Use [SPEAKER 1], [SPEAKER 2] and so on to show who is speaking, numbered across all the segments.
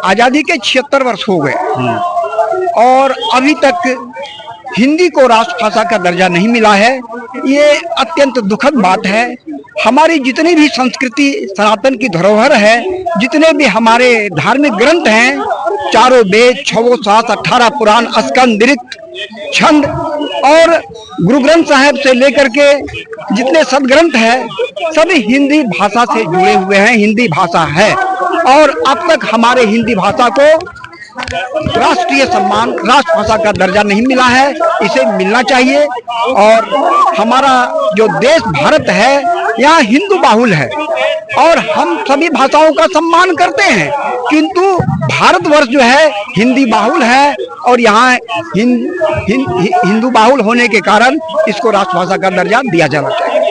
[SPEAKER 1] आजादी के 76 वर्ष हो गए और अभी तक हिंदी को राष्ट्रभाषा का दर्जा नहीं मिला है। ये अत्यंत दुखद बात है। हमारी जितनी भी संस्कृति सनातन की धरोहर है, जितने भी हमारे धार्मिक ग्रंथ हैं, चारों वेद, 6 शास्त्र, 18 पुराण, स्कंद, ऋक्, छंद और गुरु ग्रंथ साहिब से लेकर के जितने सदग्रंथ हैं, सभी हिंदी भाषा से जुड़े हुए हैं। हिंदी भाषा है और अब तक हमारे हिंदी भाषा को राष्ट्रीय सम्मान, राष्ट्रभाषा का दर्जा नहीं मिला है। इसे मिलना चाहिए। और हमारा जो देश भारत है, यहाँ हिंदू बाहुल है और हम सभी भाषाओं का सम्मान करते हैं, किंतु भारतवर्ष जो है हिंदी बाहुल है और यहाँ हिंदू बाहुल होने के कारण इसको राष्ट्रभाषा का दर्जा दिया जाना चाहिए।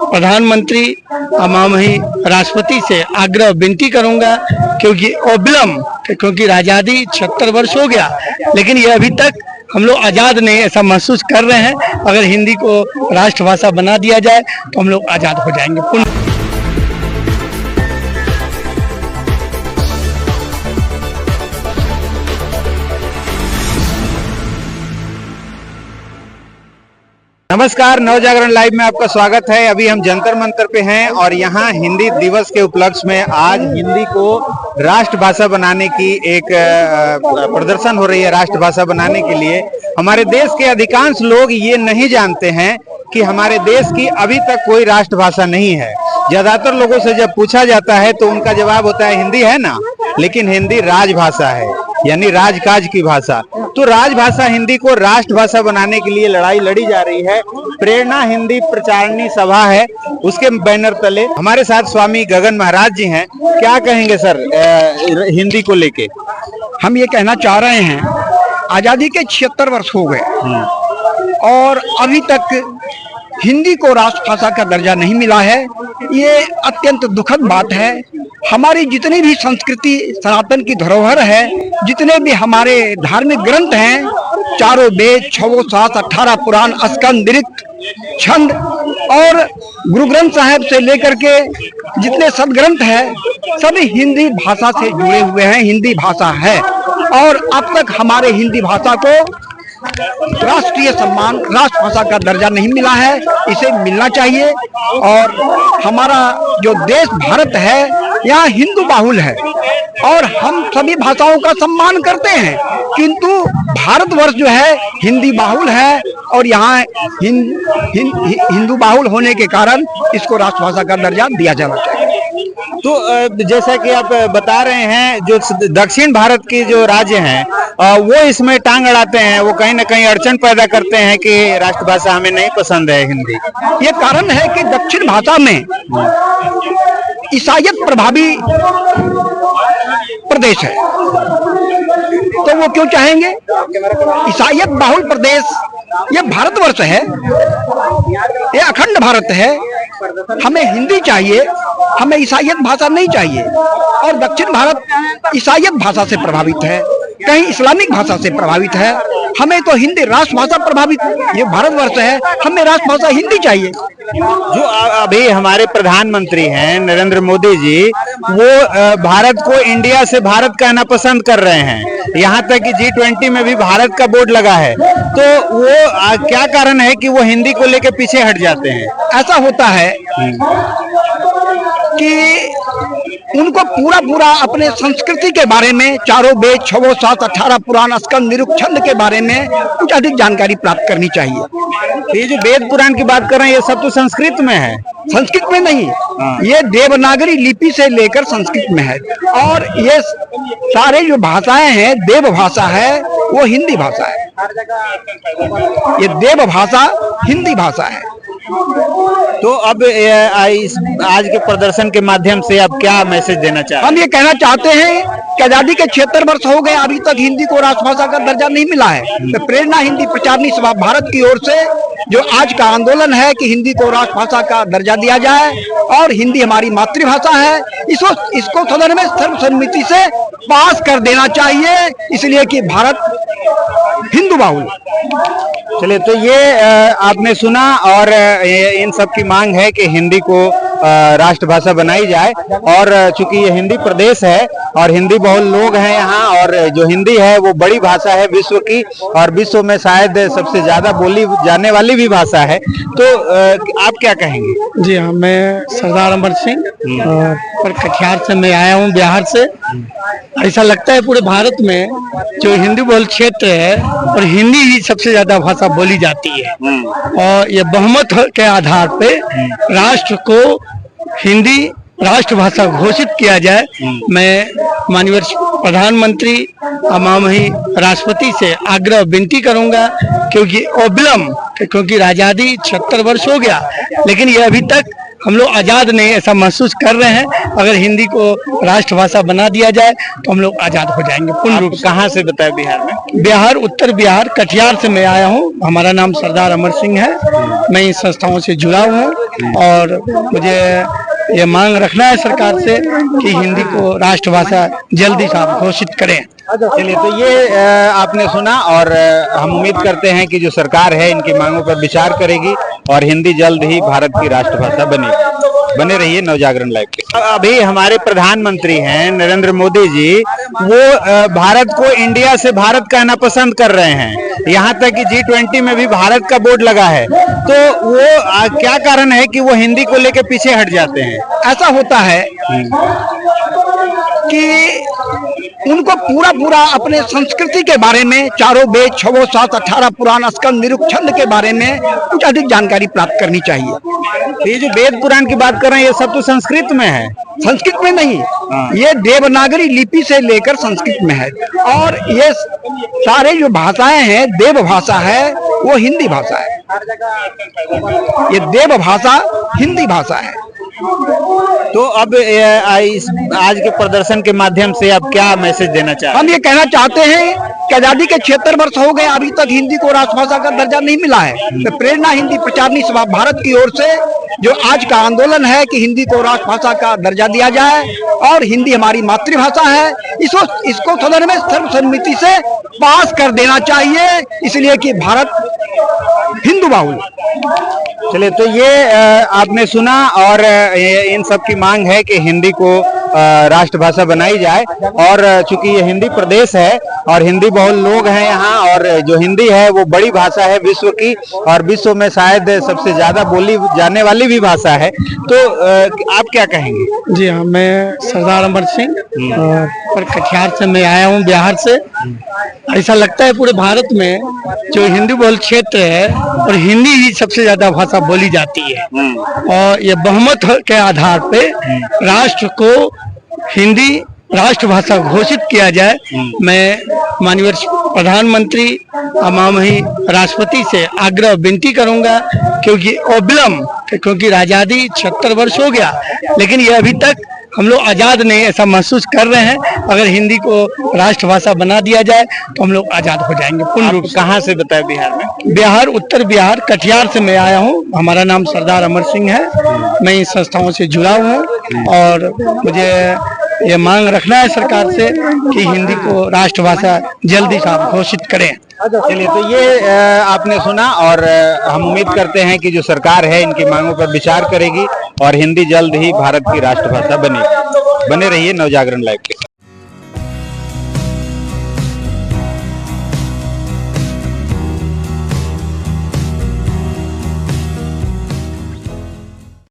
[SPEAKER 2] प्रधानमंत्री माननीय राष्ट्रपति से आग्रह विनती करूंगा, क्योंकि आजादी 76 वर्ष हो गया, लेकिन ये अभी तक हम लोग आजाद नहीं ऐसा महसूस कर रहे हैं। अगर हिंदी को राष्ट्रभाषा बना दिया जाए तो हम लोग आजाद हो जाएंगे।
[SPEAKER 3] नमस्कार, नवजागरण लाइव में आपका स्वागत है। अभी हम जंतर मंतर पे हैं और यहाँ हिंदी दिवस के उपलक्ष्य में आज हिंदी को राष्ट्रभाषा बनाने की एक प्रदर्शन हो रही है। राष्ट्रभाषा बनाने के लिए हमारे देश के अधिकांश लोग ये नहीं जानते हैं कि हमारे देश की अभी तक कोई राष्ट्रभाषा नहीं है। ज्यादातर लोगों से जब पूछा जाता है तो उनका जवाब होता है हिंदी है ना, लेकिन हिंदी राजभाषा है, यानी राजकाज की भाषा। तो राजभाषा हिंदी को राष्ट्रभाषा बनाने के लिए लड़ाई लड़ी जा रही है। प्रेरणा हिंदी प्रचारणी सभा है, उसके बैनर तले हमारे साथ स्वामी गगन महाराज जी हैं। क्या कहेंगे सर हिंदी को लेके?
[SPEAKER 1] हम ये कहना चाह रहे हैं, आजादी के 76 वर्ष हो गए और अभी तक हिंदी को राष्ट्रभाषा का दर्जा नहीं मिला है। ये अत्यंत दुखद बात है। हमारी जितनी भी संस्कृति सनातन की धरोहर है, जितने भी हमारे धार्मिक ग्रंथ हैं, चारों वेद, 6 शास्त्र, 18 पुराण, स्कंद, ऋक्, छंद और गुरु ग्रंथ साहिब से लेकर के जितने सदग्रंथ हैं, सभी हिंदी भाषा से जुड़े हुए हैं। हिंदी भाषा है और अब तक हमारे हिंदी भाषा को राष्ट्रीय सम्मान, राष्ट्रभाषा का दर्जा नहीं मिला है। इसे मिलना चाहिए। और हमारा जो देश भारत है, यहाँ हिंदू बाहुल है और हम सभी भाषाओं का सम्मान करते हैं, किंतु भारतवर्ष जो है हिंदी बाहुल है और यहाँ हिंदू बाहुल होने के कारण इसको राष्ट्रभाषा का दर्जा दिया जाना चाहिए।
[SPEAKER 3] तो जैसा कि आप बता रहे हैं, जो दक्षिण भारत के जो राज्य हैं वो इसमें टांग अड़ाते हैं, वो कहीं ना कहीं अड़चन पैदा करते हैं कि राष्ट्रभाषा हमें नहीं पसंद है हिंदी।
[SPEAKER 1] ये कारण है कि दक्षिण भाषा में ईसाईयत प्रभावी प्रदेश है, तो वो क्यों चाहेंगे? ईसाईयत बाहुल प्रदेश ये भारतवर्ष है, ये अखंड भारत है। हमें हिंदी चाहिए, हमें ईसाईयत भाषा नहीं चाहिए। और दक्षिण भारत ईसाईयत भाषा से प्रभावित है, कहीं इस्लामिक भाषा से प्रभावित है। हमें तो हिंदी राष्ट्रभाषा प्रभावित, ये भारतवर्ष है, हमें राष्ट्रभाषा हिंदी चाहिए।
[SPEAKER 3] जो अभी हमारे प्रधानमंत्री हैं नरेंद्र मोदी जी, वो भारत को इंडिया से भारत कहना पसंद कर रहे हैं। यहाँ तक कि G20 में भी भारत का बोर्ड लगा है। तो वो क्या कारण है कि वो हिंदी को लेके पीछे हट जाते हैं?
[SPEAKER 1] ऐसा होता है कि उनको पूरा अपने संस्कृति के बारे में, चारों वेद, 6 शास्त्र, 18 पुराण, स्कंद, ऋक्, छंद के बारे में कुछ अधिक जानकारी प्राप्त करनी चाहिए।
[SPEAKER 3] ये जो वेद पुराण की बात कर रहे हैं, ये सब तो संस्कृत में है।
[SPEAKER 1] संस्कृत में नहीं, ये देवनागरी लिपि से लेकर संस्कृत में है। और ये सारे जो भाषाएं हैं, देव भाषा है, वो हिंदी भाषा है। ये देव भाषा हिंदी भाषा है।
[SPEAKER 3] तो अब आज के प्रदर्शन के माध्यम से आप क्या मैसेज देना चाहते हैं?
[SPEAKER 1] हम ये कहना चाहते हैं कि आजादी के 76 वर्ष हो गए, अभी तक हिंदी को राष्ट्रभाषा का दर्जा नहीं मिला है। तो प्रेरणा हिंदी प्रचारणी सभा भारत की ओर से जो आज का आंदोलन है कि हिंदी को राष्ट्रभाषा का दर्जा दिया जाए और हिंदी हमारी मातृभाषा है, इसको सदन में सर्वसम्मति से पास कर देना चाहिए, इसलिए कि भारत हिंदू बाहुल।
[SPEAKER 3] चलिए, तो ये आपने सुना और इन सब की मांग है कि हिंदी को राष्ट्रभाषा बनाई जाए। और चूंकि ये हिंदी प्रदेश है और हिंदी बहुल लोग हैं यहाँ, और जो हिंदी है वो बड़ी भाषा है विश्व की, और विश्व में शायद सबसे ज्यादा बोली जाने वाली भी भाषा है। तो आप क्या कहेंगे?
[SPEAKER 2] जी हाँ, मैं सरदार अमर सिंह और कटिहार से मैं आया हूँ, बिहार से। ऐसा लगता है पूरे भारत में जो हिंदी बहुल क्षेत्र है और हिंदी ही सबसे ज्यादा भाषा बोली जाती है, और ये बहुमत के आधार पे राष्ट्र को हिंदी राष्ट्रभाषा घोषित किया जाए। मैं माननीय प्रधानमंत्री माननीय राष्ट्रपति से आग्रह विनती करूंगा, क्योंकि आजादी 76 वर्ष हो गया, लेकिन ये अभी तक हम लोग आजाद नहीं ऐसा महसूस कर रहे हैं। अगर हिंदी को राष्ट्रभाषा बना दिया जाए तो हम लोग आजाद हो जाएंगे पूर्ण रूप से।
[SPEAKER 3] कहाँ से बताया? बिहार में?
[SPEAKER 2] बिहार, उत्तर बिहार, कटिहार से मैं आया हूँ। हमारा नाम सरदार अमर सिंह है। मैं इन संस्थाओं से जुड़ा हूँ और मुझे ये मांग रखना है सरकार से कि हिंदी को राष्ट्रभाषा जल्दी से आप घोषित करें।
[SPEAKER 3] चलिए, तो ये आपने सुना, और हम उम्मीद करते हैं कि जो सरकार है इनकी मांगों पर विचार करेगी और हिंदी जल्द ही भारत की राष्ट्रभाषा बनेगी। बने रहिए नवजागरण लाइव के। अभी हमारे प्रधानमंत्री हैं नरेंद्र मोदी जी, वो भारत को इंडिया से भारत कहना पसंद कर रहे हैं। यहाँ तक कि G20 में भी भारत का बोर्ड लगा है। तो वो क्या कारण है कि वो हिंदी को लेके पीछे हट जाते हैं?
[SPEAKER 1] ऐसा होता है कि उनको पूरा अपने संस्कृति के बारे में, चारों वेद, 6 शास्त्र, 18 पुराण, स्कंद, निरुक्छंद के बारे में कुछ अधिक जानकारी प्राप्त करनी चाहिए।
[SPEAKER 3] ये जो वेद पुराण की बात कर रहे हैं, ये सब तो संस्कृत में है।
[SPEAKER 1] संस्कृत में नहीं, ये देवनागरी लिपि से लेकर संस्कृत में है, और ये सारे जो भाषाएं हैं, देव भाषा है वो हिंदी भाषा है। ये देव भाषा हिंदी भाषा है।
[SPEAKER 3] तो अब आज के प्रदर्शन के माध्यम से आप क्या मैसेज देना चाहते हैं?
[SPEAKER 1] हम ये कहना चाहते हैं कि आजादी के 76 वर्ष हो गए, अभी तक हिंदी को राष्ट्रभाषा का दर्जा नहीं मिला है। तो प्रेरणा हिंदी प्रचारणी सभा भारत की ओर से जो आज का आंदोलन है कि हिंदी को राष्ट्रभाषा का दर्जा दिया जाए, और हिंदी हमारी मातृभाषा है, इसको सदन में सर्वसम्मति से पास कर देना चाहिए, इसलिए कि भारत हिंदू बाहुल।
[SPEAKER 3] चलिए, तो ये आपने सुना, और इन सब की मांग है कि हिंदी को राष्ट्रभाषा बनाई जाए। और चूंकि ये हिंदी प्रदेश है और हिंदी बहुल लोग हैं यहाँ, और जो हिंदी है वो बड़ी भाषा है विश्व की, और विश्व में शायद सबसे ज्यादा बोली जाने वाली भी भाषा है। तो आप क्या कहेंगे?
[SPEAKER 2] जी हाँ, मैं सरदार अमर सिंह और कटिहार से मैं आया हूँ, बिहार से। ऐसा लगता है पूरे भारत में जो हिंदी बहुल क्षेत्र है और हिंदी ही सबसे ज्यादा भाषा बोली जाती है, और ये बहुमत के आधार पे राष्ट्र को हिंदी राष्ट्रभाषा घोषित किया जाए। मैं माननीय प्रधानमंत्री माननीय राष्ट्रपति से आग्रह विनती करूंगा, क्योंकि आजादी 76 वर्ष हो गया, लेकिन ये अभी तक हम लोग आजाद नहीं ऐसा महसूस कर रहे हैं। अगर हिंदी को राष्ट्रभाषा बना दिया जाए तो हम लोग आजाद हो जाएंगे पूर्ण रूप से।
[SPEAKER 3] कहाँ से बताया? बिहार में?
[SPEAKER 2] बिहार, उत्तर बिहार, कटिहार से मैं आया हूँ। हमारा नाम सरदार अमर सिंह है। मैं इन संस्थाओं से जुड़ा हूँ और मुझे ये मांग रखना है सरकार से कि हिंदी को राष्ट्रभाषा जल्दी से आप घोषित करें।
[SPEAKER 3] चलिए, तो ये आपने सुना, और हम उम्मीद करते हैं कि जो सरकार है इनकी मांगों पर विचार करेगी और हिंदी जल्द ही भारत की राष्ट्रभाषा बनेगी। बने रहिए नवजागरण लाइव के।